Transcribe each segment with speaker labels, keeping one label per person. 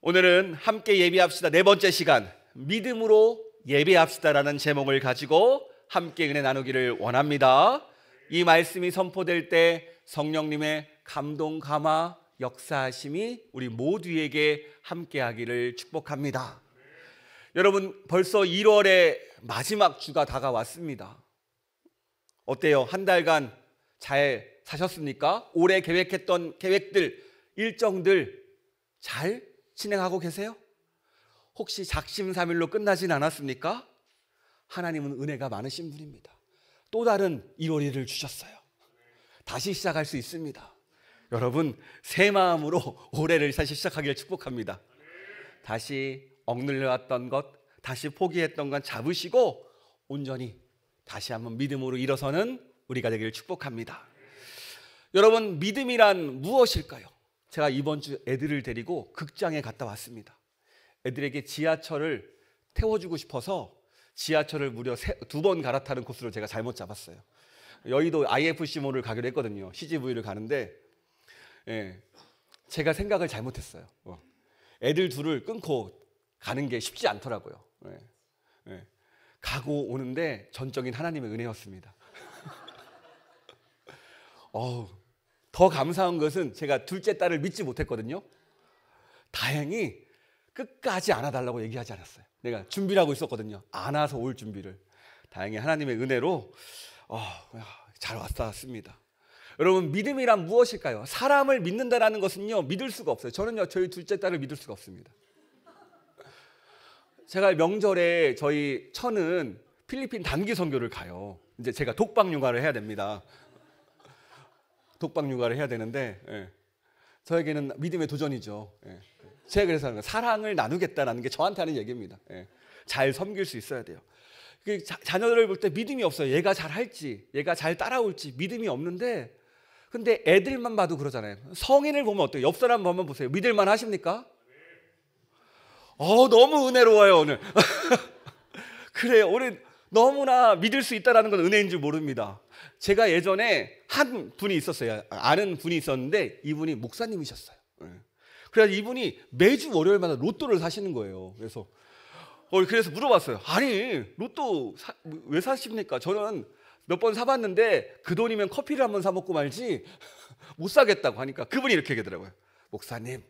Speaker 1: 오늘은 함께 예배합시다. 네 번째 시간, 믿음으로 예배합시다라는 제목을 가지고 함께 은혜 나누기를 원합니다. 이 말씀이 선포될 때 성령님의 감동, 감화, 역사하심이 우리 모두에게 함께하기를 축복합니다. 여러분, 벌써 1월의 마지막 주가 다가왔습니다. 어때요? 한 달간 잘 사셨습니까? 올해 계획했던 계획들, 일정들 잘 진행하고 계세요? 혹시 작심삼일로 끝나진 않았습니까? 하나님은 은혜가 많으신 분입니다. 또 다른 1월 1을 주셨어요. 다시 시작할 수 있습니다. 여러분, 새 마음으로 올해를 다시 시작하기를 축복합니다. 다시 억눌려왔던 것, 다시 포기했던 건 잡으시고 온전히 다시 한번 믿음으로 일어서는 우리가 되기를 축복합니다. 여러분, 믿음이란 무엇일까요? 제가 이번 주 애들을 데리고 극장에 갔다 왔습니다. 애들에게 지하철을 태워주고 싶어서 지하철을 무려 2번 갈아타는 코스를 제가 잘못 잡았어요. 여의도 IFC몰을 가기로 했거든요. CGV를 가는데 제가 생각을 잘못했어요. 애들 둘을 끊고 가는 게 쉽지 않더라고요. 가고 오는데 전적인 하나님의 은혜였습니다. 더 감사한 것은 제가 둘째 딸을 믿지 못했거든요. 다행히 끝까지 안아달라고 얘기하지 않았어요. 내가 준비를 하고 있었거든요. 안아서 올 준비를. 다행히 하나님의 은혜로 잘 왔습니다. 여러분, 믿음이란 무엇일까요? 사람을 믿는다라는 것은요, 믿을 수가 없어요. 저는요, 저희 둘째 딸을 믿을 수가 없습니다. 제가 명절에 저희 처는 필리핀 단기 선교를 가요. 이제 제가 독박 육아를 해야 됩니다. 독박 육아를 해야 되는데 저에게는 믿음의 도전이죠. 제가 그래서 사랑을 나누겠다라는 게 저한테 하는 얘기입니다. 잘 섬길 수 있어야 돼요. 자녀들을 볼 때 믿음이 없어요. 얘가 잘 할지, 얘가 잘 따라올지 믿음이 없는데, 근데 애들만 봐도 그러잖아요. 성인을 보면 어때요? 옆 사람 보면 보세요. 믿을만 하십니까? 너무 은혜로워요 오늘. 그래요. 오늘 너무나 믿을 수 있다는 건 은혜인 줄 모릅니다. 제가 예전에 한 분이 있었어요. 아는 분이 있었는데 이분이 목사님이셨어요. 그래서 이분이 매주 월요일마다 로또를 사시는 거예요. 그래서 물어봤어요. 아니, 로또 왜 사십니까? 저는 몇 번 사봤는데 그 돈이면 커피를 한번 사 먹고 말지 못 사겠다고 하니까 그분이 이렇게 얘기하더라고요. 목사님,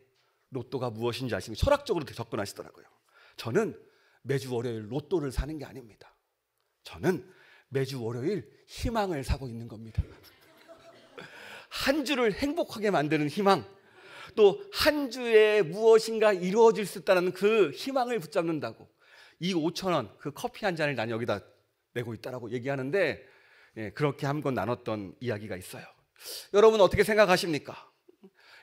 Speaker 1: 로또가 무엇인지 아시는 철학적으로 접근하시더라고요. 저는 매주 월요일 로또를 사는 게 아닙니다. 저는 매주 월요일 희망을 사고 있는 겁니다. 한 주를 행복하게 만드는 희망, 또 한 주에 무엇인가 이루어질 수 있다는 그 희망을 붙잡는다고 이 5,000원 그 커피 한 잔을 난 여기다 내고 있다라고 얘기하는데, 그렇게 한번 나눴던 이야기가 있어요. 여러분, 어떻게 생각하십니까?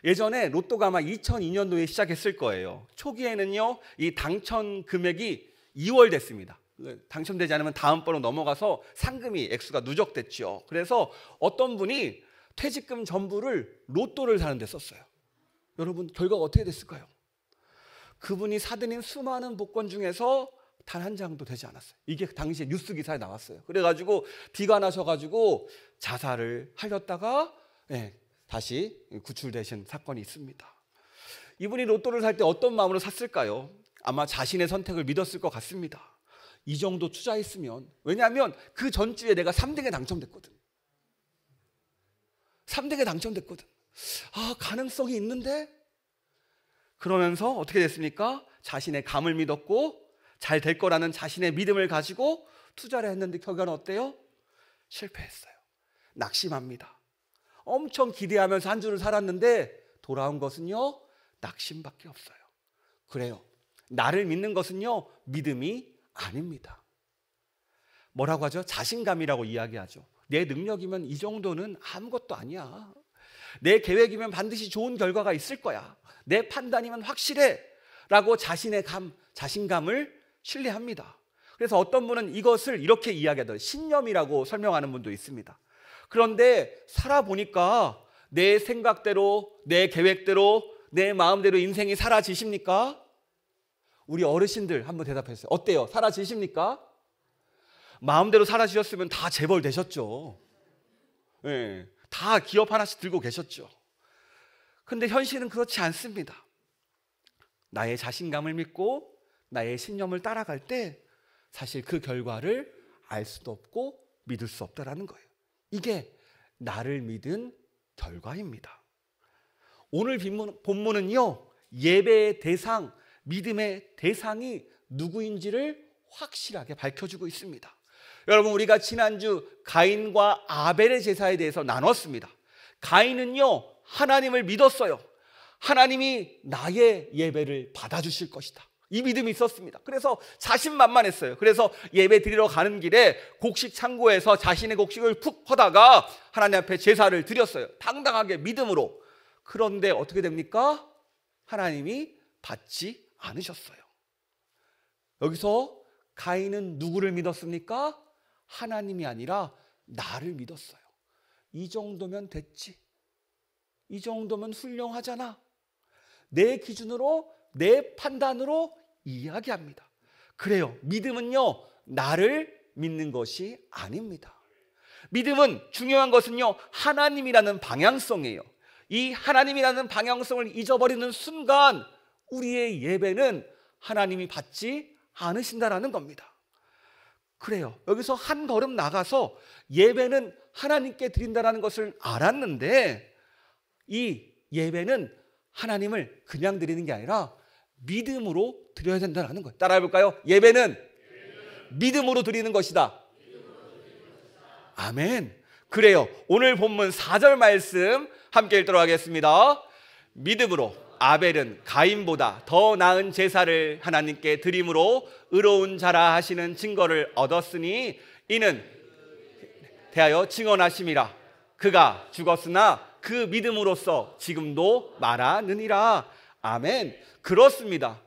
Speaker 1: 예전에 로또가 아마 2002년도에 시작했을 거예요. 초기에는요, 이 당첨 금액이 2월 됐습니다. 당첨되지 않으면 다음번으로 넘어가서 상금이 액수가 누적됐죠. 그래서 어떤 분이 퇴직금 전부를 로또를 사는 데 썼어요. 여러분, 결과가 어떻게 됐을까요? 그분이 사들인 수많은 복권 중에서 단 한 장도 되지 않았어요. 이게 당시에 뉴스 기사에 나왔어요. 그래가지고 비가 나셔가지고 자살을 하셨다가 다시 구출되신 사건이 있습니다. 이분이 로또를 살 때 어떤 마음으로 샀을까요? 아마 자신의 선택을 믿었을 것 같습니다. 이 정도 투자했으면, 왜냐하면 그 전주에 내가 3등에 당첨됐거든. 3등에 당첨됐거든. 가능성이 있는데? 그러면서 어떻게 됐습니까? 자신의 감을 믿었고 잘 될 거라는 자신의 믿음을 가지고 투자를 했는데 결과는 어때요? 실패했어요. 낙심합니다. 엄청 기대하면서 한 주를 살았는데 돌아온 것은요, 낙심밖에 없어요. 그래요. 나를 믿는 것은요, 믿음이 아닙니다. 뭐라고 하죠? 자신감이라고 이야기하죠. 내 능력이면 이 정도는 아무것도 아니야. 내 계획이면 반드시 좋은 결과가 있을 거야. 내 판단이면 확실해. 라고 자신의 자신감을 신뢰합니다. 그래서 어떤 분은 이것을 이렇게 이야기하더라고요. 신념이라고 설명하는 분도 있습니다. 그런데 살아보니까 내 생각대로, 내 계획대로, 내 마음대로 인생이 사라지십니까? 우리 어르신들 한번 대답해주세요. 어때요? 사라지십니까? 마음대로 사라지셨으면 다 재벌 되셨죠. 다 기업 하나씩 들고 계셨죠. 근데 현실은 그렇지 않습니다. 나의 자신감을 믿고 나의 신념을 따라갈 때 사실 그 결과를 알 수도 없고 믿을 수 없다라는 거예요. 이게 나를 믿은 결과입니다. 오늘 본문은요, 예배의 대상, 믿음의 대상이 누구인지를 확실하게 밝혀주고 있습니다. 여러분, 우리가 지난주 가인과 아벨의 제사에 대해서 나눴습니다. 가인은요, 하나님을 믿었어요. 하나님이 나의 예배를 받아주실 것이다, 이 믿음이 있었습니다. 그래서 자신만만했어요. 그래서 예배 드리러 가는 길에 곡식 창고에서 자신의 곡식을 푹 퍼다가 하나님 앞에 제사를 드렸어요. 당당하게 믿음으로. 그런데 어떻게 됩니까? 하나님이 받지 않으셨어요. 여기서 가인은 누구를 믿었습니까? 하나님이 아니라 나를 믿었어요. 이 정도면 됐지, 이 정도면 훌륭하잖아, 내 기준으로, 내 판단으로 이야기합니다. 그래요, 믿음은요, 나를 믿는 것이 아닙니다. 믿음은, 중요한 것은요, 하나님이라는 방향성이에요. 이 하나님이라는 방향성을 잊어버리는 순간 우리의 예배는 하나님이 받지 않으신다라는 겁니다. 그래요, 여기서 한 걸음 나가서 예배는 하나님께 드린다라는 것을 알았는데, 이 예배는 하나님을 그냥 드리는 게 아니라 믿음으로 드려야 된다는 거예요. 따라해 볼까요? 예배는 믿음으로 드리는 것이다. 아멘. 그래요, 오늘 본문 4절 말씀 함께 읽도록 하겠습니다. 믿음으로 아벨은 가인보다 더 나은 제사를 하나님께 드림으로 의로운 자라 하시는 증거를 얻었으니 이는 대하여 증언하심이라. 그가 죽었으나 그 믿음으로써 지금도 말하느니라. 아멘. 그렇습니다.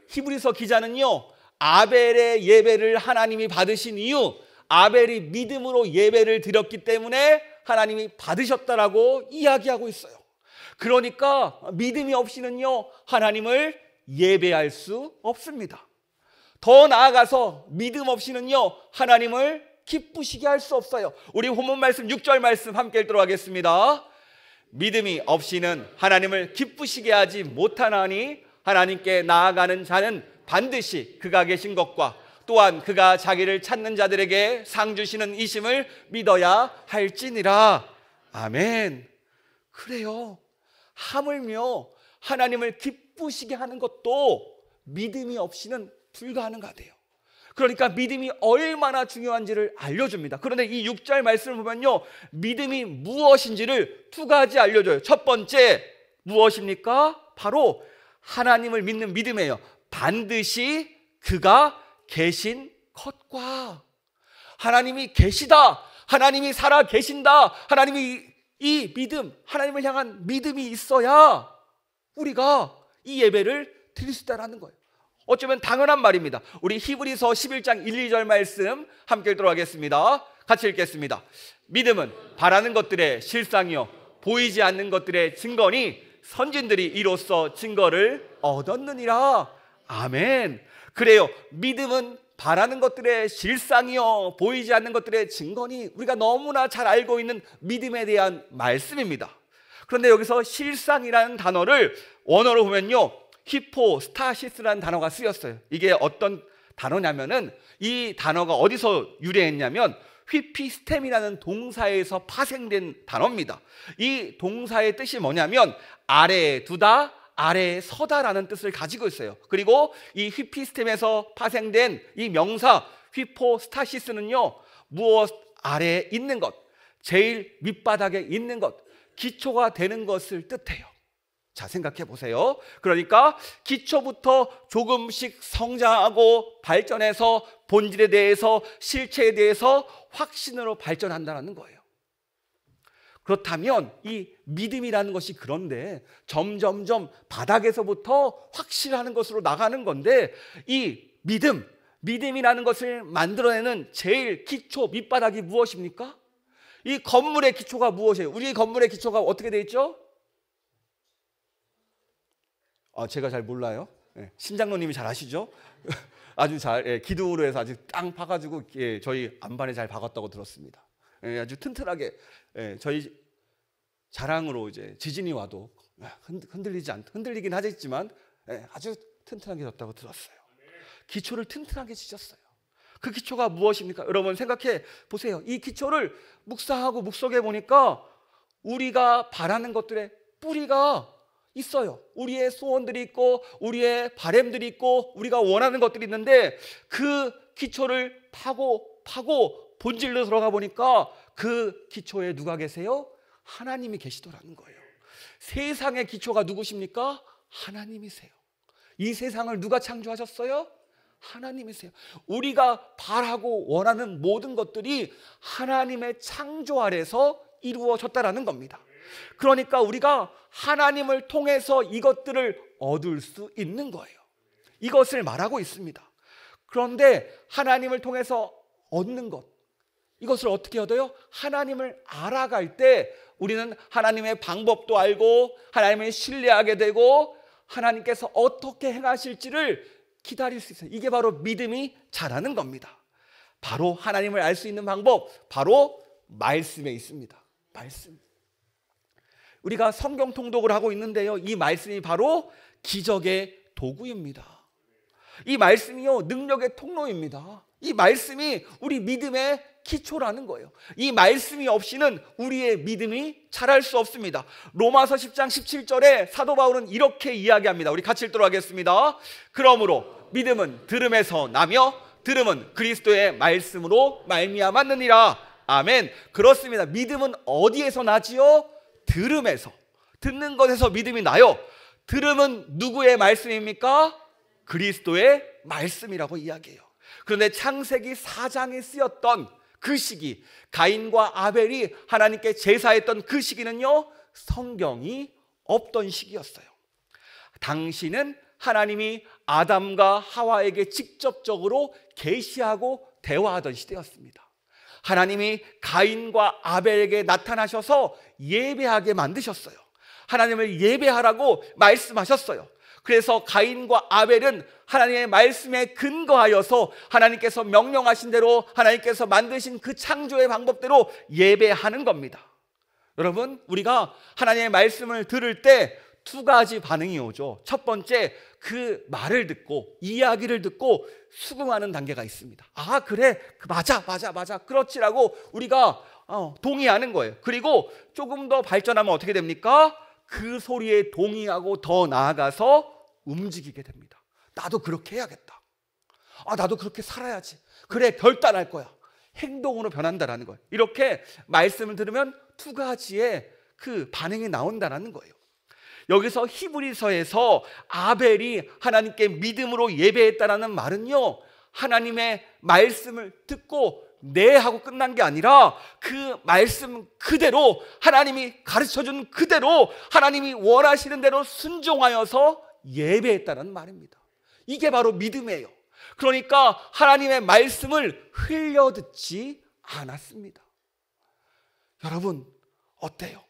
Speaker 1: 히브리서 기자는요, 아벨의 예배를 하나님이 받으신 이유, 아벨이 믿음으로 예배를 드렸기 때문에 하나님이 받으셨다라고 이야기하고 있어요. 그러니까 믿음이 없이는요, 하나님을 예배할 수 없습니다. 더 나아가서 믿음 없이는요, 하나님을 기쁘시게 할 수 없어요. 우리 본문 말씀 6절 말씀 함께 읽도록 하겠습니다. 믿음이 없이는 하나님을 기쁘시게 하지 못하나니 하나님께 나아가는 자는 반드시 그가 계신 것과 또한 그가 자기를 찾는 자들에게 상 주시는 이심을 믿어야 할지니라. 아멘. 그래요, 하물며 하나님을 기쁘시게 하는 것도 믿음이 없이는 불가능하대요. 그러니까 믿음이 얼마나 중요한지를 알려줍니다. 그런데 이 6절 말씀을 보면요, 믿음이 무엇인지를 두 가지 알려줘요. 첫 번째 무엇입니까? 바로 하나님을 믿는 믿음이에요. 반드시 그가 계신 것과, 하나님이 계시다, 하나님이 살아 계신다, 하나님이, 이 믿음, 하나님을 향한 믿음이 있어야 우리가 이 예배를 드릴 수 있다는 거예요. 어쩌면 당연한 말입니다. 우리 히브리서 11장 1, 2절 말씀 함께 읽도록 하겠습니다. 같이 읽겠습니다. 믿음은 바라는 것들의 실상이요 보이지 않는 것들의 증거니 선진들이 이로써 증거를 얻었느니라. 아멘. 그래요, 믿음은 바라는 것들의 실상이요 보이지 않는 것들의 증거니, 우리가 너무나 잘 알고 있는 믿음에 대한 말씀입니다. 그런데 여기서 실상이라는 단어를 원어로 보면요, 히포스타시스라는 단어가 쓰였어요. 이게 어떤 단어냐면은, 이 단어가 어디서 유래했냐면 휘피스템이라는 동사에서 파생된 단어입니다. 이 동사의 뜻이 뭐냐면 아래에 두다, 아래에 서다라는 뜻을 가지고 있어요. 그리고 이 휘피스템에서 파생된 이 명사 휘포스타시스는요, 무엇 아래에 있는 것, 제일 밑바닥에 있는 것, 기초가 되는 것을 뜻해요. 자, 생각해 보세요. 그러니까 기초부터 조금씩 성장하고 발전해서 본질에 대해서, 실체에 대해서 확신으로 발전한다는 거예요. 그렇다면 이 믿음이라는 것이 그런데 점점점 바닥에서부터 확실하는 것으로 나가는 건데, 이 믿음이라는 것을 만들어내는 제일 기초 밑바닥이 무엇입니까? 이 건물의 기초가 무엇이에요? 우리 건물의 기초가 어떻게 되어 있죠? 제가 잘 몰라요. 신장로님이 잘 아시죠? 아주 잘, 기둥으로 해서 아주 땅 파가지고 저희 안반에 잘 박았다고 들었습니다. 아주 튼튼하게, 저희 자랑으로 이제 지진이 와도 흔들리긴 하겠지만 아주 튼튼하게 졌다고 들었어요. 기초를 튼튼하게 지셨어요. 그 기초가 무엇입니까? 여러분 생각해 보세요. 이 기초를 묵상하고 묵속해 보니까 우리가 바라는 것들의 뿌리가 있어요. 우리의 소원들이 있고 우리의 바램들이 있고 우리가 원하는 것들이 있는데 그 기초를 파고 본질로 들어가 보니까 그 기초에 누가 계세요? 하나님이 계시더라는 거예요. 세상의 기초가 누구십니까? 하나님이세요. 이 세상을 누가 창조하셨어요? 하나님이세요. 우리가 바라고 원하는 모든 것들이 하나님의 창조 아래서 이루어졌다라는 겁니다. 그러니까 우리가 하나님을 통해서 이것들을 얻을 수 있는 거예요. 이것을 말하고 있습니다. 그런데 하나님을 통해서 얻는 것, 이것을 어떻게 얻어요? 하나님을 알아갈 때 우리는 하나님의 방법도 알고 하나님을 신뢰하게 되고 하나님께서 어떻게 행하실지를 기다릴 수 있어요. 이게 바로 믿음이 자라는 겁니다. 바로 하나님을 알 수 있는 방법, 바로 말씀에 있습니다. 말씀. 우리가 성경 통독을 하고 있는데요, 이 말씀이 바로 기적의 도구입니다. 이 말씀이요, 능력의 통로입니다. 이 말씀이 우리 믿음의 기초라는 거예요. 이 말씀이 없이는 우리의 믿음이 자랄 수 없습니다. 로마서 10장 17절에 사도 바울은 이렇게 이야기합니다. 우리 같이 읽도록 하겠습니다. 그러므로 믿음은 들음에서 나며 들음은 그리스도의 말씀으로 말미암았느니라. 아멘. 그렇습니다. 믿음은 어디에서 나지요? 들음에서. 듣는 것에서 믿음이 나요. 들음은 누구의 말씀입니까? 그리스도의 말씀이라고 이야기해요. 그런데 창세기 4장에 쓰였던 그 시기, 가인과 아벨이 하나님께 제사했던 그 시기는요, 성경이 없던 시기였어요. 당시는 하나님이 아담과 하와에게 직접적으로 계시하고 대화하던 시대였습니다. 하나님이 가인과 아벨에게 나타나셔서 예배하게 만드셨어요. 하나님을 예배하라고 말씀하셨어요. 그래서 가인과 아벨은 하나님의 말씀에 근거하여서 하나님께서 명령하신 대로 하나님께서 만드신 그 창조의 방법대로 예배하는 겁니다. 여러분, 우리가 하나님의 말씀을 들을 때 두 가지 반응이 오죠. 첫 번째, 그 말을 듣고 이야기를 듣고 수긍하는 단계가 있습니다. 아, 그래, 맞아, 그렇지라고 우리가 동의하는 거예요. 그리고 조금 더 발전하면 어떻게 됩니까? 그 소리에 동의하고 더 나아가서 움직이게 됩니다. 나도 그렇게 해야겠다. 나도 그렇게 살아야지. 그래, 결단할 거야. 행동으로 변한다라는 거예요. 이렇게 말씀을 들으면 두 가지의 그 반응이 나온다라는 거예요. 여기서 히브리서에서 아벨이 하나님께 믿음으로 예배했다라는 말은요, 하나님의 말씀을 듣고 네 하고 끝난 게 아니라 그 말씀 그대로 하나님이 가르쳐준 그대로 하나님이 원하시는 대로 순종하여서 예배했다는 말입니다. 이게 바로 믿음이에요. 그러니까 하나님의 말씀을 흘려듣지 않았습니다. 여러분, 어때요?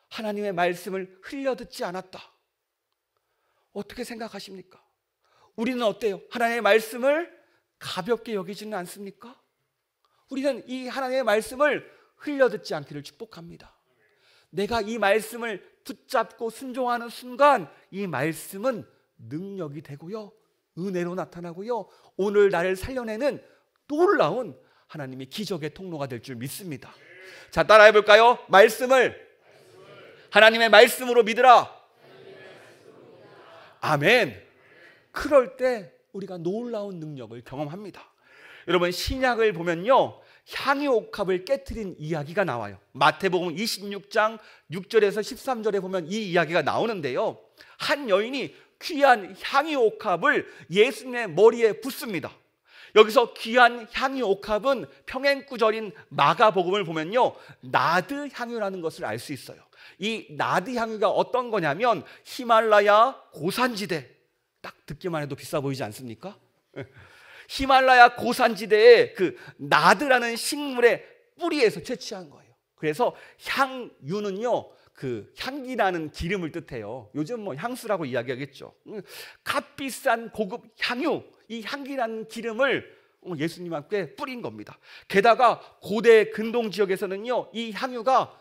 Speaker 1: 하나님의 말씀을 흘려듣지 않았다. 어떻게 생각하십니까? 우리는 어때요? 하나님의 말씀을 가볍게 여기지는 않습니까? 우리는 이 하나님의 말씀을 흘려듣지 않기를 축복합니다. 내가 이 말씀을 붙잡고 순종하는 순간 이 말씀은 능력이 되고요, 은혜로 나타나고요, 오늘 나를 살려내는 놀라운 하나님의 기적의 통로가 될 줄 믿습니다. 자, 따라해 볼까요? 말씀을 하나님의 말씀으로 믿으라. 아멘. 그럴 때 우리가 놀라운 능력을 경험합니다. 여러분, 신약을 보면요, 향유옥합을 깨트린 이야기가 나와요. 마태복음 26장 6절에서 13절에 보면 이 이야기가 나오는데요, 한 여인이 귀한 향유옥합을 예수님의 머리에 붓습니다. 여기서 귀한 향유옥합은 평행구절인 마가복음을 보면요, 나드 향유라는 것을 알 수 있어요. 이 나드 향유가 어떤 거냐면 히말라야 고산지대, 딱 듣기만 해도 비싸 보이지 않습니까? 히말라야 고산지대의 그 나드라는 식물의 뿌리에서 채취한 거예요. 그래서 향유는요, 그 향기나는 기름을 뜻해요. 요즘 뭐 향수라고 이야기하겠죠. 값비싼 고급 향유, 이 향기나는 기름을 예수님 함께 뿌린 겁니다. 게다가 고대 근동 지역에서는요, 이 향유가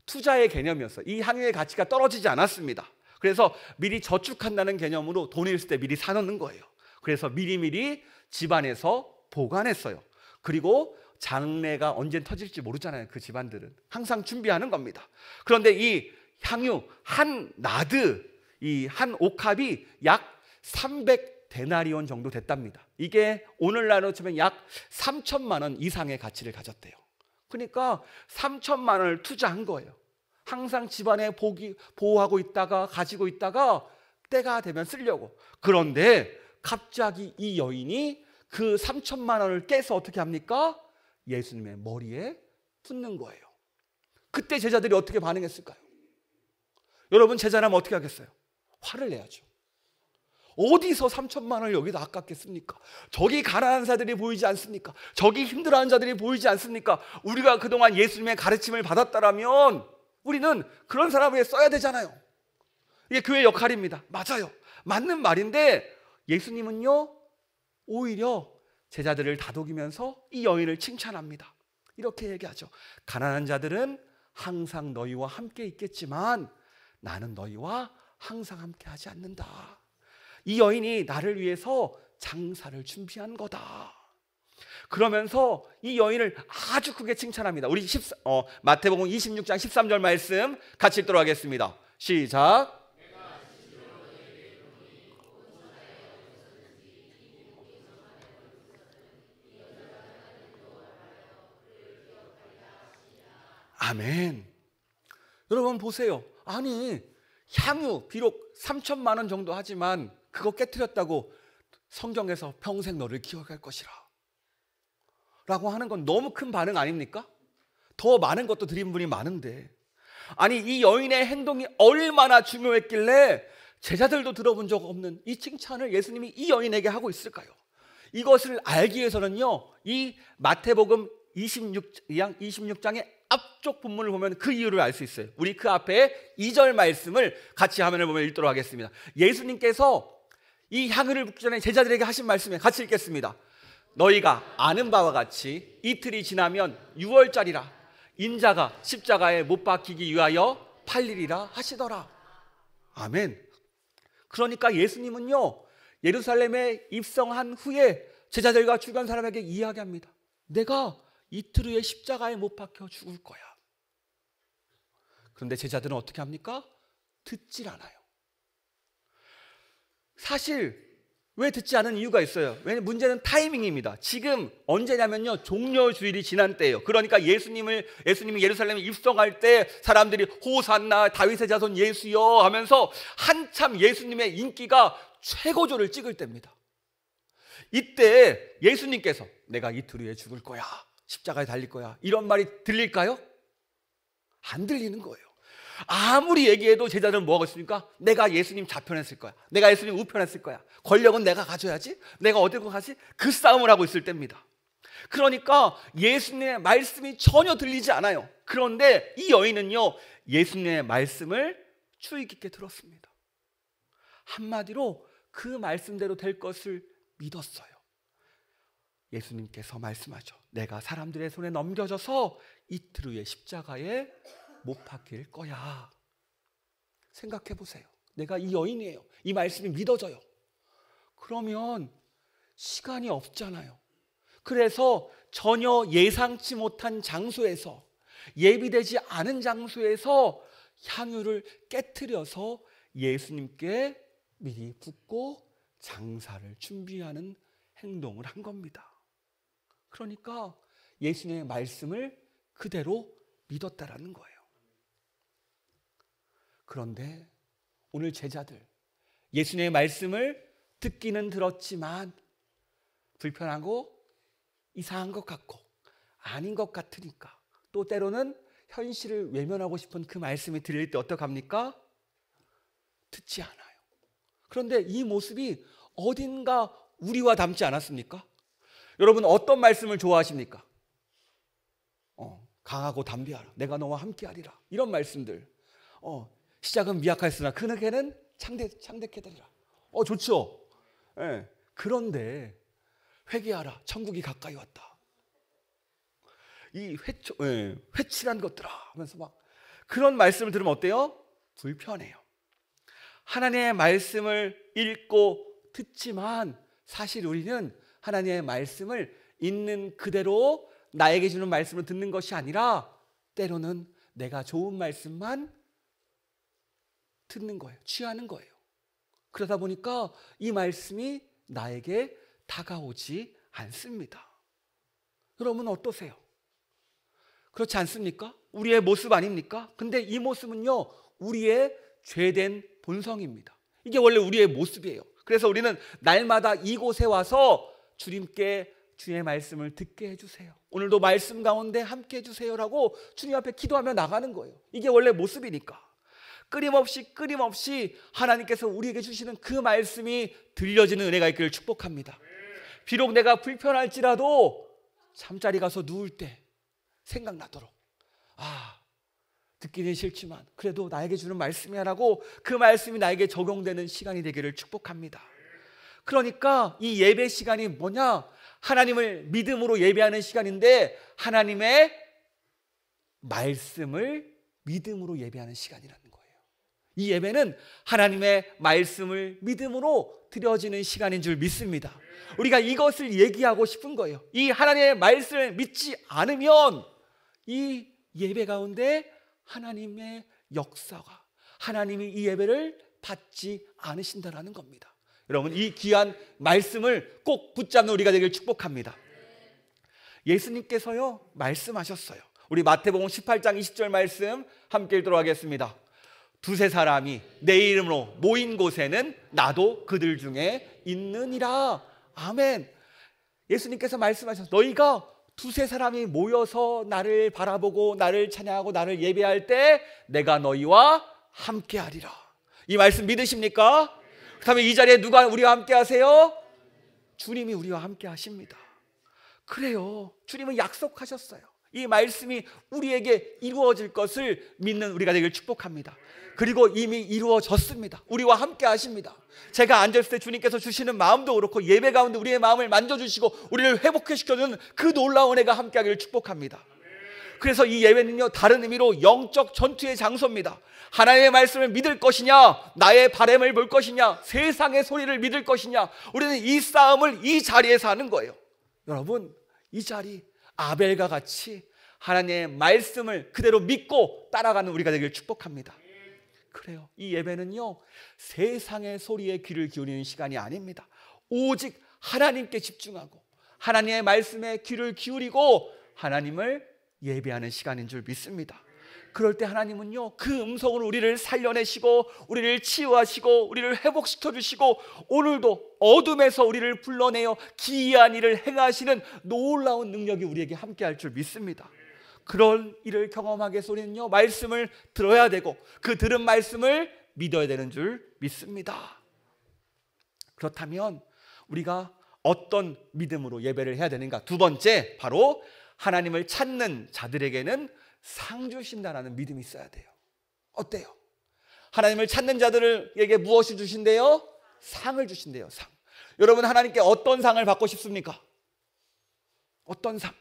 Speaker 1: 투자의 개념이었어요. 이 향유의 가치가 떨어지지 않았습니다. 그래서 미리 저축한다는 개념으로 돈이 있을 때 미리 사놓는 거예요. 그래서 미리미리 집안에서 보관했어요. 그리고 장래가 언제 터질지 모르잖아요. 그 집안들은 항상 준비하는 겁니다. 그런데 이 향유 한 나드, 이 한 옥합이 약 300데나리온 정도 됐답니다. 이게 오늘날로 치면 약 3천만 원 이상의 가치를 가졌대요. 그러니까 3천만 원을 투자한 거예요. 항상 집안에 보호하고 있다가 가지고 있다가 때가 되면 쓰려고. 그런데 갑자기 이 여인이 그 3천만 원을 깨서 어떻게 합니까? 예수님의 머리에 붓는 거예요. 그때 제자들이 어떻게 반응했을까요? 여러분, 제자라면 어떻게 하겠어요? 화를 내야죠. 어디서 3천만 원을 여기다 아깝겠습니까? 저기 가난한 자들이 보이지 않습니까? 저기 힘들어하는 자들이 보이지 않습니까? 우리가 그동안 예수님의 가르침을 받았다라면 우리는 그런 사람에게 써야 되잖아요. 이게 교회의 역할입니다. 맞아요. 맞는 말인데 예수님은요, 오히려 제자들을 다독이면서 이 여인을 칭찬합니다. 이렇게 얘기하죠. 가난한 자들은 항상 너희와 함께 있겠지만 나는 너희와 항상 함께 하지 않는다. 이 여인이 나를 위해서 장사를 준비한 거다. 그러면서 이 여인을 아주 크게 칭찬합니다. 우리 마태복음 26장 13절 말씀 같이 읽도록 하겠습니다. 시작. 아멘. 여러분 보세요. 아니, 향유 비록 3천만 원 정도 하지만 그거 깨트렸다고 성경에서 평생 너를 기억할 것이라 라고 하는 건 너무 큰 반응 아닙니까? 더 많은 것도 드린 분이 많은데, 아니 이 여인의 행동이 얼마나 중요했길래 제자들도 들어본 적 없는 이 칭찬을 예수님이 이 여인에게 하고 있을까요? 이것을 알기 위해서는요, 이 마태복음 26장의 앞쪽 본문을 보면 그 이유를 알 수 있어요. 우리 그 앞에 2절 말씀을 같이 화면을 보면 읽도록 하겠습니다. 예수님께서 이 향유를 붓기 전에 제자들에게 하신 말씀에 같이 읽겠습니다. 너희가 아는 바와 같이 이틀이 지나면 6월짜리라 인자가 십자가에 못 박히기 위하여 팔리리라 하시더라. 아멘. 그러니까 예수님은요, 예루살렘에 입성한 후에 제자들과 주변 사람에게 이야기합니다. 내가 이틀 후에 십자가에 못 박혀 죽을 거야. 그런데 제자들은 어떻게 합니까? 듣질 않아요. 사실 왜 듣지 않은 이유가 있어요. 왜냐하면 문제는 타이밍입니다. 지금 언제냐면요, 종려주일이 지난 때예요. 그러니까 예수님이 예루살렘에 입성할 때 사람들이 호산나 다윗의 자손 예수여 하면서 한참 예수님의 인기가 최고조를 찍을 때입니다. 이때 예수님께서 내가 이틀 후에 죽을 거야, 십자가에 달릴 거야, 이런 말이 들릴까요? 안 들리는 거예요. 아무리 얘기해도 제자들은 뭐하고 있습니까? 내가 예수님 좌편했을 거야, 내가 예수님 우편했을 거야, 권력은 내가 가져야지, 내가 어디로 가지? 그 싸움을 하고 있을 때입니다. 그러니까 예수님의 말씀이 전혀 들리지 않아요. 그런데 이 여인은요, 예수님의 말씀을 주의 깊게 들었습니다. 한마디로 그 말씀대로 될 것을 믿었어요. 예수님께서 말씀하죠. 내가 사람들의 손에 넘겨져서 이틀 후에 십자가에 못 박힐 거야. 생각해 보세요. 내가 이 여인이에요. 이 말씀이 믿어져요. 그러면 시간이 없잖아요. 그래서 전혀 예상치 못한 장소에서, 예비되지 않은 장소에서 향유를 깨트려서 예수님께 미리 붓고 장사를 준비하는 행동을 한 겁니다. 그러니까 예수님의 말씀을 그대로 믿었다라는 거예요. 그런데 오늘 제자들, 예수님의 말씀을 듣기는 들었지만 불편하고 이상한 것 같고 아닌 것 같으니까, 또 때로는 현실을 외면하고 싶은 그 말씀이 들릴 때 어떡합니까? 듣지 않아요. 그런데 이 모습이 어딘가 우리와 닮지 않았습니까? 여러분, 어떤 말씀을 좋아하십니까? 강하고 담대하라, 내가 너와 함께하리라, 이런 말씀들. 시작은 미약하였으나 그에게는 창대케 되리라. 좋죠. 예. 그런데 회개하라, 천국이 가까이 왔다, 이 회칠한 것들아 하면서 막 그런 말씀을 들으면 어때요? 불편해요. 하나님의 말씀을 읽고 듣지만 사실 우리는 하나님의 말씀을 있는 그대로 나에게 주는 말씀을 듣는 것이 아니라 때로는 내가 좋은 말씀만 듣는 거예요. 취하는 거예요. 그러다 보니까 이 말씀이 나에게 다가오지 않습니다. 여러분 어떠세요? 그렇지 않습니까? 우리의 모습 아닙니까? 근데 이 모습은요, 우리의 죄된 본성입니다. 이게 원래 우리의 모습이에요. 그래서 우리는 날마다 이곳에 와서 주님께 주의 말씀을 듣게 해주세요, 오늘도 말씀 가운데 함께 해주세요라고 주님 앞에 기도하며 나가는 거예요. 이게 원래 모습이니까. 끊임없이 하나님께서 우리에게 주시는 그 말씀이 들려지는 은혜가 있기를 축복합니다. 비록 내가 불편할지라도 잠자리 가서 누울 때 생각나도록, 듣기는 싫지만 그래도 나에게 주는 말씀이야라고 그 말씀이 나에게 적용되는 시간이 되기를 축복합니다. 그러니까 이 예배 시간이 뭐냐? 하나님을 믿음으로 예배하는 시간인데 하나님의 말씀을 믿음으로 예배하는 시간이라는 거예요. 이 예배는 하나님의 말씀을 믿음으로 드려지는 시간인 줄 믿습니다. 우리가 이것을 얘기하고 싶은 거예요. 이 하나님의 말씀을 믿지 않으면 이 예배 가운데 하나님의 역사가, 하나님이 이 예배를 받지 않으신다라는 겁니다. 여러분, 이 귀한 말씀을 꼭 붙잡는 우리가 되길 축복합니다. 예수님께서요 말씀하셨어요. 우리 마태복음 18장 20절 말씀 함께 읽도록 하겠습니다. 두세 사람이 내 이름으로 모인 곳에는 나도 그들 중에 있느니라. 아멘. 예수님께서 말씀하셨어요. 너희가 두세 사람이 모여서 나를 바라보고 나를 찬양하고 나를 예배할 때 내가 너희와 함께 하리라. 이 말씀 믿으십니까? 그렇다면 이 자리에 누가 우리와 함께 하세요? 주님이 우리와 함께 하십니다. 그래요. 주님은 약속하셨어요. 이 말씀이 우리에게 이루어질 것을 믿는 우리가 되길 축복합니다. 그리고 이미 이루어졌습니다. 우리와 함께 하십니다. 제가 앉았을 때 주님께서 주시는 마음도 그렇고 예배 가운데 우리의 마음을 만져주시고 우리를 회복시켜주는 그 놀라운 은혜가 함께하기를 축복합니다. 그래서 이 예배는요, 다른 의미로 영적 전투의 장소입니다. 하나님의 말씀을 믿을 것이냐, 나의 바램을 볼 것이냐, 세상의 소리를 믿을 것이냐, 우리는 이 싸움을 이 자리에서 하는 거예요. 여러분, 이 자리 아벨과 같이 하나님의 말씀을 그대로 믿고 따라가는 우리가 되길 축복합니다. 그래요. 이 예배는요, 세상의 소리에 귀를 기울이는 시간이 아닙니다. 오직 하나님께 집중하고 하나님의 말씀에 귀를 기울이고 하나님을 예배하는 시간인 줄 믿습니다. 그럴 때 하나님은요, 그 음성으로 우리를 살려내시고 우리를 치유하시고 우리를 회복시켜 주시고 오늘도 어둠에서 우리를 불러내어 기이한 일을 행하시는 놀라운 능력이 우리에게 함께할 줄 믿습니다. 그런 일을 경험하기 위해서 우리는요, 말씀을 들어야 되고 그 들은 말씀을 믿어야 되는 줄 믿습니다. 그렇다면 우리가 어떤 믿음으로 예배를 해야 되는가? 두 번째, 바로 하나님을 찾는 자들에게는 상 주신다라는 믿음이 있어야 돼요. 어때요? 하나님을 찾는 자들에게 무엇을 주신대요? 상을 주신대요. 상. 여러분, 하나님께 어떤 상을 받고 싶습니까? 어떤 상?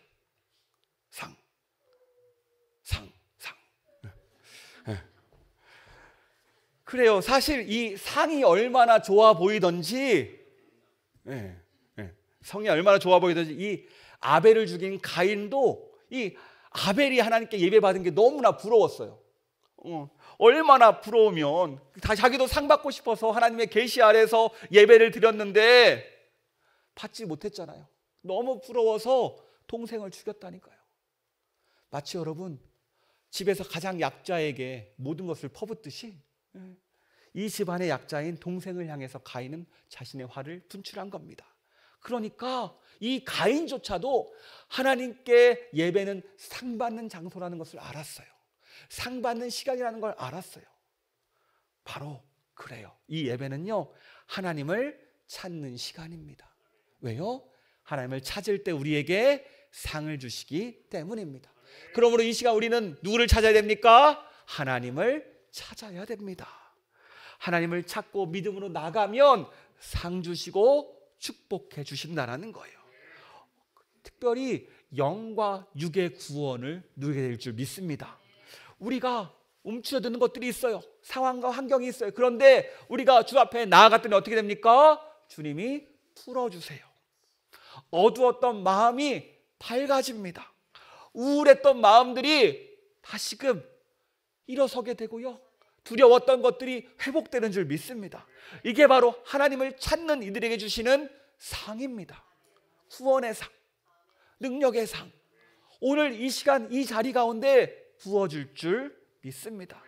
Speaker 1: 상. 그래요. 사실 이 상이 얼마나 좋아 보이던지, 성이 얼마나 좋아 보이던지, 이 아벨을 죽인 가인도 이 아벨이 하나님께 예배받은 게 너무나 부러웠어요. 얼마나 부러우면 자기도 상 받고 싶어서 하나님의 계시 아래서 예배를 드렸는데 받지 못했잖아요. 너무 부러워서 동생을 죽였다니까요. 마치 여러분, 집에서 가장 약자에게 모든 것을 퍼붓듯이 이 집안의 약자인 동생을 향해서 가인은 자신의 화를 분출한 겁니다. 그러니까 이 가인조차도 하나님께 예배는 상 받는 장소라는 것을 알았어요. 상 받는 시간이라는 걸 알았어요. 바로 그래요. 이 예배는요, 하나님을 찾는 시간입니다. 왜요? 하나님을 찾을 때 우리에게 상을 주시기 때문입니다. 그러므로 이 시간 우리는 누구를 찾아야 됩니까? 하나님을 찾아야 됩니다. 하나님을 찾고 믿음으로 나가면 상 주시고 축복해 주신다는 거예요. 특별히 영과 육의 구원을 누리게 될 줄 믿습니다. 우리가 움츠러드는 것들이 있어요. 상황과 환경이 있어요. 그런데 우리가 주 앞에 나아갔더니 어떻게 됩니까? 주님이 풀어주세요. 어두웠던 마음이 밝아집니다. 우울했던 마음들이 다시금 일어서게 되고요, 두려웠던 것들이 회복되는 줄 믿습니다. 이게 바로 하나님을 찾는 이들에게 주시는 상입니다. 구원의 상, 능력의 상, 오늘 이 시간 이 자리 가운데 부어줄 줄 믿습니다.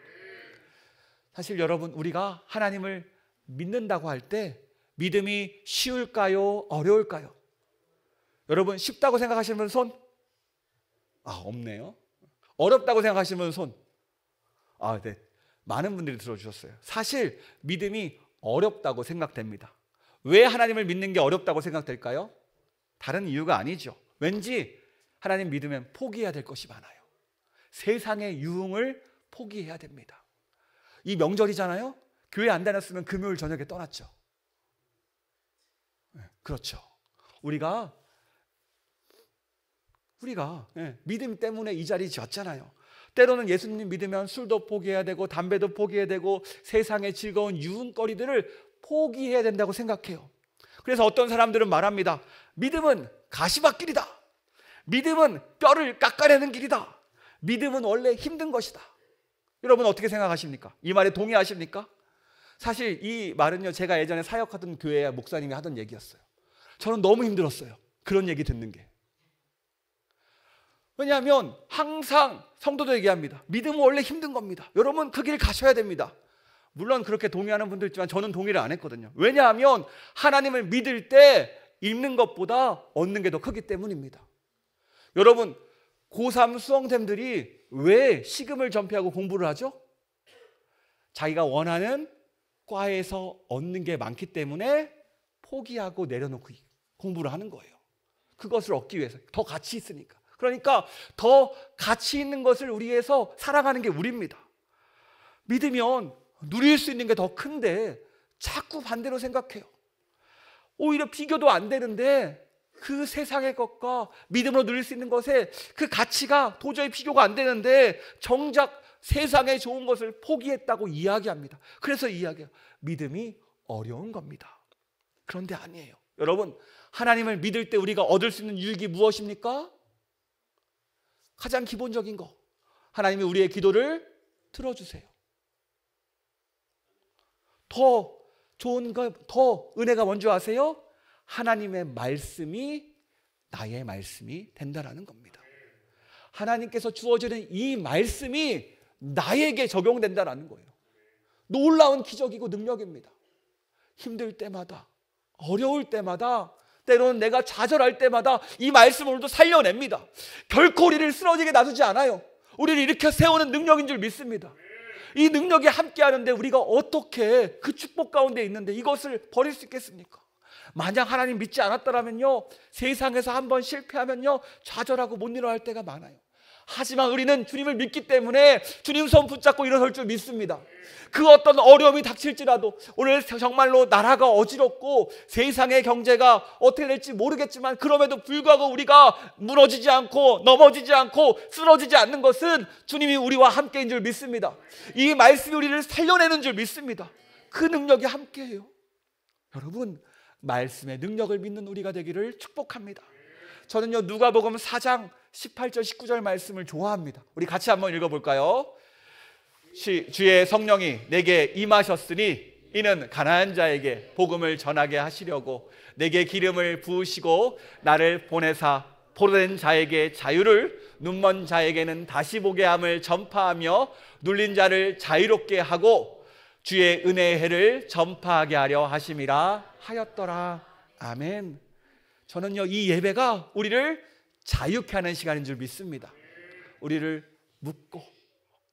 Speaker 1: 사실 여러분, 우리가 하나님을 믿는다고 할 때 믿음이 쉬울까요? 어려울까요? 여러분, 쉽다고 생각하시는 손? 없네요. 어렵다고 생각하시는 손? 네. 많은 분들이 들어주셨어요. 사실 믿음이 어렵다고 생각됩니다. 왜 하나님을 믿는 게 어렵다고 생각될까요? 다른 이유가 아니죠. 왠지 하나님 믿으면 포기해야 될 것이 많아요. 세상의 유흥을 포기해야 됩니다. 이 명절이잖아요. 교회 안 다녔으면 금요일 저녁에 떠났죠. 그렇죠. 우리가 믿음 때문에 이 자리에 졌잖아요. 때로는 예수님 믿으면 술도 포기해야 되고 담배도 포기해야 되고 세상의 즐거운 유흥거리들을 포기해야 된다고 생각해요. 그래서 어떤 사람들은 말합니다. 믿음은 가시밭길이다. 믿음은 뼈를 깎아내는 길이다. 믿음은 원래 힘든 것이다. 여러분 어떻게 생각하십니까? 이 말에 동의하십니까? 사실 이 말은요, 제가 예전에 사역하던 교회 목사님이 하던 얘기였어요. 저는 너무 힘들었어요. 그런 얘기 듣는 게. 왜냐하면 항상 성도도 얘기합니다. 믿음은 원래 힘든 겁니다. 여러분 그 길 가셔야 됩니다. 물론 그렇게 동의하는 분도 있지만 저는 동의를 안 했거든요. 왜냐하면 하나님을 믿을 때 잃는 것보다 얻는 게 더 크기 때문입니다. 여러분, 고3 수험생들이 왜 시금을 전폐하고 공부를 하죠? 자기가 원하는 과에서 얻는 게 많기 때문에 포기하고 내려놓고 공부를 하는 거예요. 그것을 얻기 위해서, 더 가치 있으니까. 그러니까 더 가치 있는 것을 우리에서 살아가는 게 우리입니다. 믿으면 누릴 수 있는 게 더 큰데 자꾸 반대로 생각해요. 오히려 비교도 안 되는데 그 세상의 것과 믿음으로 누릴 수 있는 것에 그 가치가 도저히 비교가 안 되는데 정작 세상에 좋은 것을 포기했다고 이야기합니다. 그래서 이야기해요. 믿음이 어려운 겁니다. 그런데 아니에요. 여러분, 하나님을 믿을 때 우리가 얻을 수 있는 유익이 무엇입니까? 가장 기본적인 거, 하나님이 우리의 기도를 들어주세요. 더 좋은 거, 더 은혜가 뭔지 아세요? 하나님의 말씀이 나의 말씀이 된다라는 겁니다. 하나님께서 주어지는 이 말씀이 나에게 적용된다라는 거예요. 놀라운 기적이고 능력입니다. 힘들 때마다, 어려울 때마다, 때로는 내가 좌절할 때마다 이 말씀을 오늘도 살려냅니다. 결코 우리를 쓰러지게 놔두지 않아요. 우리를 일으켜 세우는 능력인 줄 믿습니다. 이 능력이 함께하는데 우리가 어떻게 그 축복 가운데 있는데 이것을 버릴 수 있겠습니까? 만약 하나님 믿지 않았더라면요, 세상에서 한번 실패하면요 좌절하고 못 일어날 때가 많아요. 하지만 우리는 주님을 믿기 때문에 주님 손 붙잡고 일어설 줄 믿습니다. 그 어떤 어려움이 닥칠지라도, 오늘 정말로 나라가 어지럽고 세상의 경제가 어떻게 될지 모르겠지만 그럼에도 불구하고 우리가 무너지지 않고 넘어지지 않고 쓰러지지 않는 것은 주님이 우리와 함께인 줄 믿습니다. 이 말씀이 우리를 살려내는 줄 믿습니다. 그 능력이 함께해요. 여러분, 말씀의 능력을 믿는 우리가 되기를 축복합니다. 저는요, 누가복음 4장 18절 19절 말씀을 좋아합니다. 우리 같이 한번 읽어볼까요? 주의 성령이 내게 임하셨으니 이는 가난한 자에게 복음을 전하게 하시려고 내게 기름을 부으시고 나를 보내사 포로된 자에게 자유를, 눈먼 자에게는 다시 보게 함을 전파하며 눌린 자를 자유롭게 하고 주의 은혜의 해를 전파하게 하려 하심이라 하였더라. 아멘. 저는요, 이 예배가 우리를 자유케 하는 시간인 줄 믿습니다. 우리를 묶고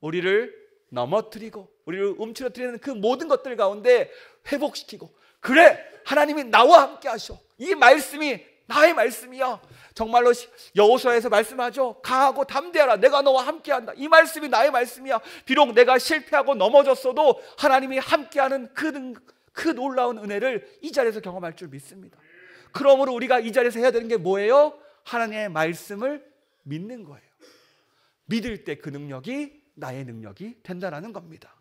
Speaker 1: 우리를 넘어뜨리고 우리를 움츠러뜨리는 그 모든 것들 가운데 회복시키고, 그래, 하나님이 나와 함께 하셔. 이 말씀이 나의 말씀이야. 정말로 여호수아에서 말씀하죠. 강하고 담대하라. 내가 너와 함께한다. 이 말씀이 나의 말씀이야. 비록 내가 실패하고 넘어졌어도 하나님이 함께하는 그 놀라운 은혜를 이 자리에서 경험할 줄 믿습니다. 그러므로 우리가 이 자리에서 해야 되는 게 뭐예요? 하나님의 말씀을 믿는 거예요. 믿을 때 그 능력이 나의 능력이 된다는 겁니다.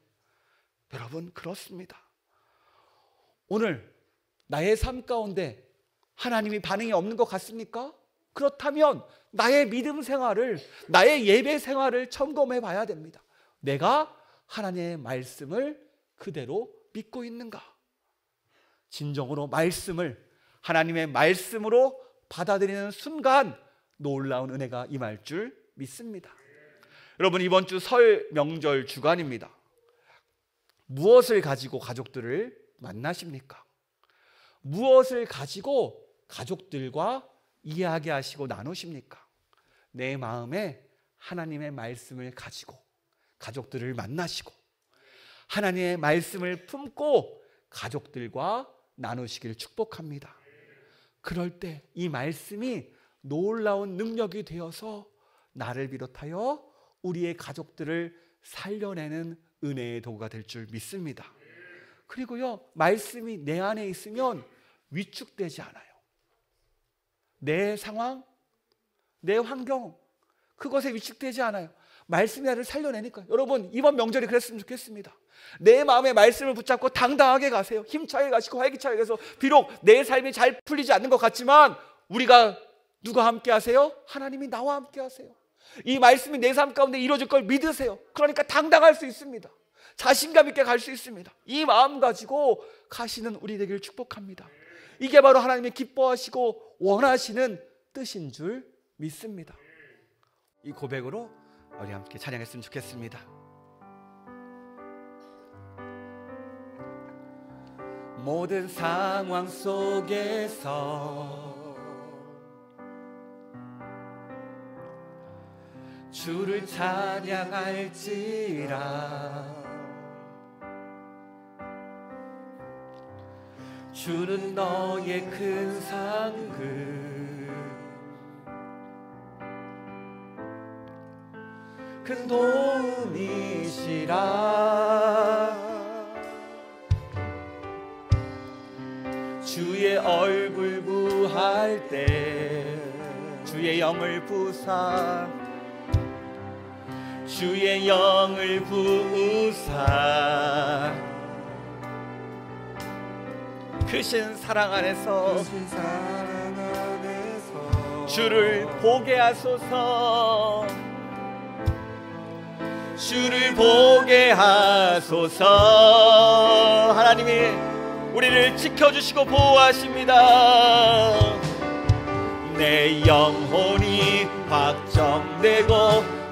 Speaker 1: 여러분, 그렇습니다. 오늘 나의 삶 가운데 하나님이 반응이 없는 것 같습니까? 그렇다면 나의 믿음 생활을, 나의 예배 생활을 점검해 봐야 됩니다. 내가 하나님의 말씀을 그대로 믿고 있는가? 진정으로 말씀을 하나님의 말씀으로 받아들이는 순간 놀라운 은혜가 임할 줄 믿습니다. 여러분, 이번 주 설 명절 주간입니다. 무엇을 가지고 가족들을 만나십니까? 무엇을 가지고 가족들과 이야기하시고 나누십니까? 내 마음에 하나님의 말씀을 가지고 가족들을 만나시고 하나님의 말씀을 품고 가족들과 나누시길 축복합니다. 그럴 때 이 말씀이 놀라운 능력이 되어서 나를 비롯하여 우리의 가족들을 살려내는 은혜의 도구가 될 줄 믿습니다. 그리고요, 말씀이 내 안에 있으면 위축되지 않아요. 내 상황, 내 환경, 그것에 위축되지 않아요. 말씀이 나를 살려내니까. 여러분, 이번 명절이 그랬으면 좋겠습니다. 내 마음의 말씀을 붙잡고 당당하게 가세요. 힘차게 가시고 활기차게 가서 비록 내 삶이 잘 풀리지 않는 것 같지만 우리가 누가 함께 하세요? 하나님이 나와 함께 하세요. 이 말씀이 내 삶 가운데 이루어질 걸 믿으세요. 그러니까 당당할 수 있습니다. 자신감 있게 갈 수 있습니다. 이 마음 가지고 가시는 우리 되길 축복합니다. 이게 바로 하나님이 기뻐하시고 원하시는 뜻인 줄 믿습니다. 이 고백으로 우리 함께 찬양했으면 좋겠습니다. 모든 상황 속에서 주를 찬양할지라. 주는 너의 큰 상급, 큰 도움이시라. 주의 얼굴 구할 때 주의 영을 부사, 주의 영을 부으사 크신 사랑 안에서 주를 보게 하소서. 주를 보게 하소서. 하나님이 우리를 지켜주시고 보호하십니다. 내 영혼이 확정되고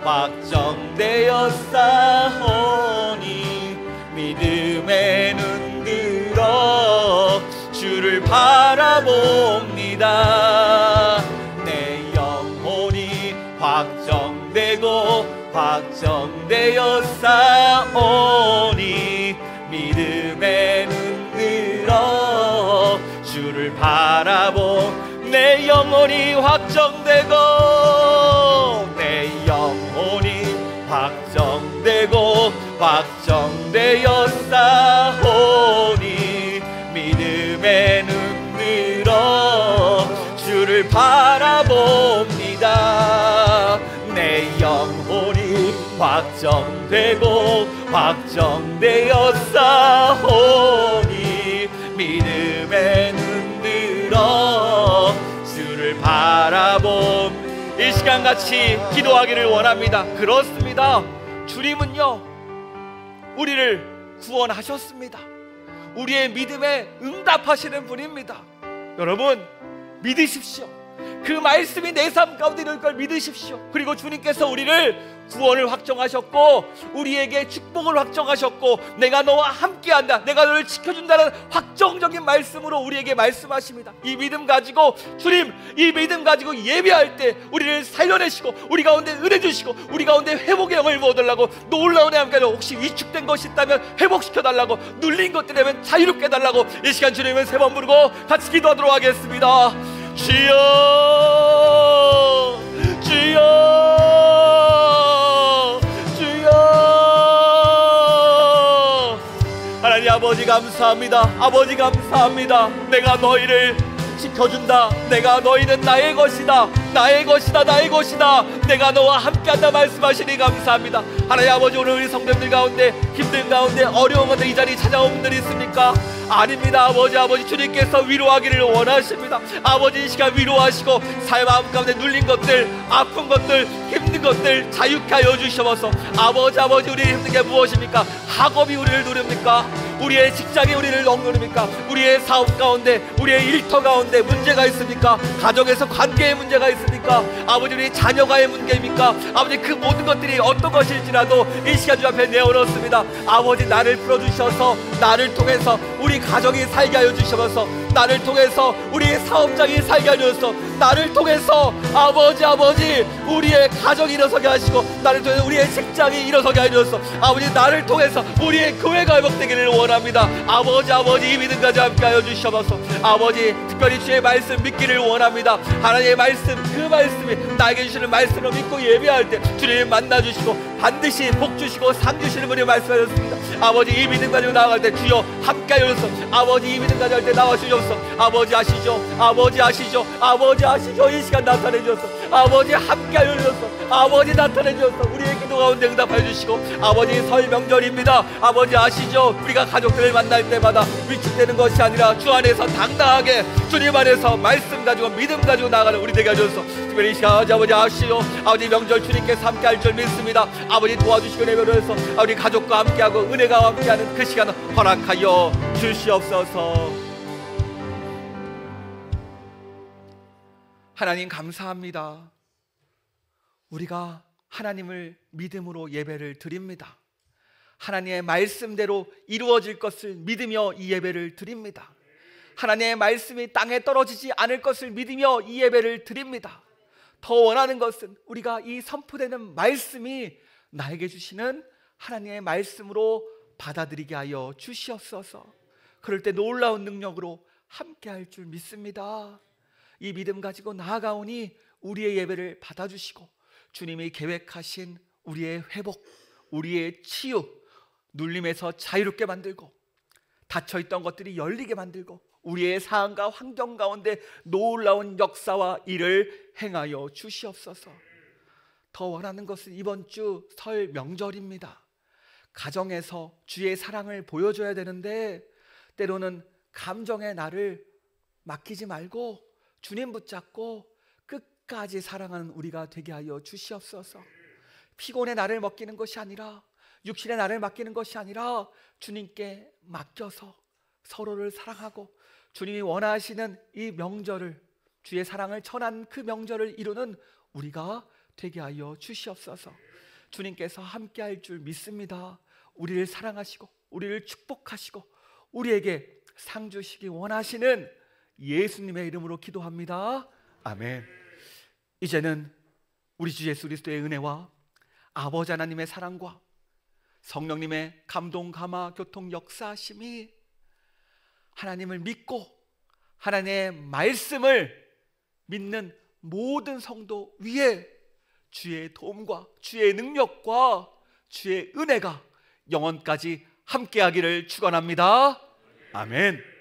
Speaker 1: 확정되었사오니 믿음의 눈 들어 주를 바라봅니다. 내 영혼이 확정되고 확정되었사오니 믿음의 눈 들어 주를 내 영혼이 확정되고 내 영혼이 확정되고 확정되었사오니 믿음의 눈 들어 주를 바라봅니다. 내 영혼이 확정되고 확정되었사오니 믿음의 눈 들어 주를 바라봄. 이 시간 같이 기도하기를 원합니다. 그렇습니다. 주님은요 우리를 구원하셨습니다. 우리의 믿음에 응답하시는 분입니다. 여러분 믿으십시오. 그 말씀이 내 삶 가운데 있는 걸 믿으십시오. 그리고 주님께서 우리를 구원을 확정하셨고 우리에게 축복을 확정하셨고 내가 너와 함께한다, 내가 너를 지켜준다는 확정적인 말씀으로 우리에게 말씀하십니다. 이 믿음 가지고 주님, 이 믿음 가지고 예배할 때 우리를 살려내시고 우리 가운데 은혜 주시고 우리 가운데 회복의 영을 부어달라고, 놀라운 애 함께 혹시 위축된 것이 있다면 회복시켜달라고, 눌린 것들이라면 자유롭게 해달라고 이 시간 주님을 세 번 부르고 같이 기도하도록 하겠습니다. 주여 주여 주여. 하나님 아버지 감사합니다. 아버지 감사합니다. 내가 너희를 지켜준다. 내가 너희는 나의 것이다. 나의 것이다, 나의 것이다, 내가 너와 함께한다 말씀하시니 감사합니다. 하나님 아버지, 오늘 우리 성도님들 가운데 힘든 가운데 어려운 가운데 이 자리에 찾아온 분들이 있습니까? 아닙니다. 아버지 주님께서 위로하기를 원하십니다. 아버지, 이 시간 위로하시고 삶 마음 가운데 눌린 것들, 아픈 것들, 힘든 것들 자유케 하여 주셔서 아버지 우리의 힘든 게 무엇입니까? 학업이 우리를 누릅니까? 우리의 직장이 우리를 억누릅니까? 우리의 사업 가운데, 우리의 일터 가운데 문제가 있습니까? 가정에서 관계의 문제가 있습니까? 아버지, 우리 자녀가의 문제입니까? 아버지, 그 모든 것들이 어떤 것일지라도 이 시간 주 앞에 내어놓습니다. 아버지, 나를 풀어주셔서 나를 통해서 우리 가정이 살게 하여 주셔서 나를 통해서 우리 사업장이 살게 하여 주셔서 나를 통해서 아버지 우리의 가정이 일어서게 하시고 나를 통해서 우리의 직장이 일어서게 하여 주셔서 아버지, 나를 통해서 우리의 교회가 회복되기를 원합니다. 아버지 이 믿음 가져 함께 하여 주셔서 아버지, 특별히 주의 말씀 믿기를 원합니다. 하나님의 말씀, 그 말씀이 나에게 주시는 말씀을 믿고 예배할 때 주님 만나 주시고 반드시 복 주시고 상 주시는 분이 말씀하셨습니다. 아버지, 이 믿음 가지고 나아갈 때 주여 함께 하여 주소서. 아버지, 이 믿음 가져갈 때 나와 주셔서 아버지 아시죠 이 시간 나타내 주셔서 아버지 함께 하여 주셔서 아버지 나타내 주셔서 우리의 기도 가운데 응답하여 주시고 아버지, 설 명절입니다. 아버지 아시죠? 우리가 가족들을 만날 때마다 위축되는 것이 아니라 주 안에서 당당하게 주님 안에서 말씀 가지고 믿음 가지고 나아가는 우리 되게 하셔서 특별히 이 시간 아버지 아시죠? 아버지, 명절 주님께서 함께 할 줄 믿습니다. 아버지, 도와주시고 내버려서 우리 가족과 함께하고 은혜가 함께하는 그 시간을 허락하여 주시옵소서. 하나님 감사합니다. 우리가 하나님을 믿음으로 예배를 드립니다. 하나님의 말씀대로 이루어질 것을 믿으며 이 예배를 드립니다. 하나님의 말씀이 땅에 떨어지지 않을 것을 믿으며 이 예배를 드립니다. 더 원하는 것은 우리가 이 선포되는 말씀이 나에게 주시는 하나님의 말씀으로 받아들이게 하여 주시옵소서. 그럴 때 놀라운 능력으로 함께 할 줄 믿습니다. 이 믿음 가지고 나아가오니 우리의 예배를 받아주시고 주님이 계획하신 우리의 회복, 우리의 치유, 눌림에서 자유롭게 만들고 닫혀있던 것들이 열리게 만들고 우리의 상황과 환경 가운데 놀라운 역사와 일을 행하여 주시옵소서. 더 원하는 것은 이번 주 설 명절입니다. 가정에서 주의 사랑을 보여줘야 되는데 때로는 감정의 나를 맡기지 말고 주님 붙잡고 끝까지 사랑하는 우리가 되게 하여 주시옵소서. 피곤의 나를 맡기는 것이 아니라, 육신의 나를 맡기는 것이 아니라 주님께 맡겨서 서로를 사랑하고 주님이 원하시는 이 명절을, 주의 사랑을 전한 그 명절을 이루는 우리가 되게 하여 주시옵소서. 주님께서 함께 할 줄 믿습니다. 우리를 사랑하시고 우리를 축복하시고 우리에게 상 주시기 원하시는 예수님의 이름으로 기도합니다. 아멘. 이제는 우리 주 예수 그리스도의 은혜와 아버지 하나님의 사랑과 성령님의 감동, 감화, 교통, 역사하심이 하나님을 믿고 하나님의 말씀을 믿는 모든 성도 위에 주의 도움과 주의 능력과 주의 은혜가 영원까지 함께하기를 축원합니다. 아멘.